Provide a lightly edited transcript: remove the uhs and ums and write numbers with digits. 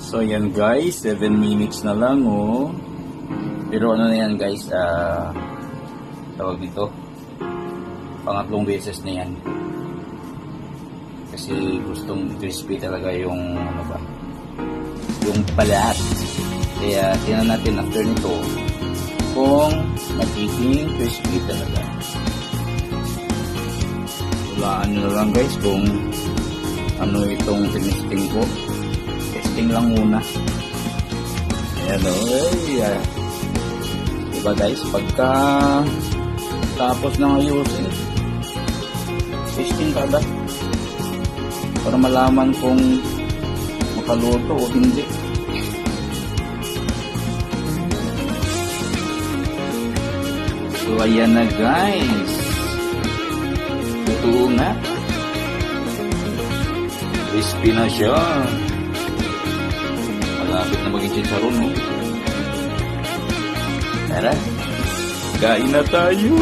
So yan guys, 7 minutes na lang oh. Pero ano na yan guys, tawag nito, pangatlong beses na yan. Kasi gustong crispy talaga yung ano ba, yung balat. Kaya tingnan natin after nito kung magiging crispy talaga. Walaan nyo na lang guys kung ano itong tinisting ko. Testing lang muna. Ayan o. Diba guys, pagka tapos ng ayusin, testing ka agad para malaman kung makaluto o hindi. So ayan na guys, totoo na, crispy na siya. Malapit na maging chicharon no? Tara, kain na tayo.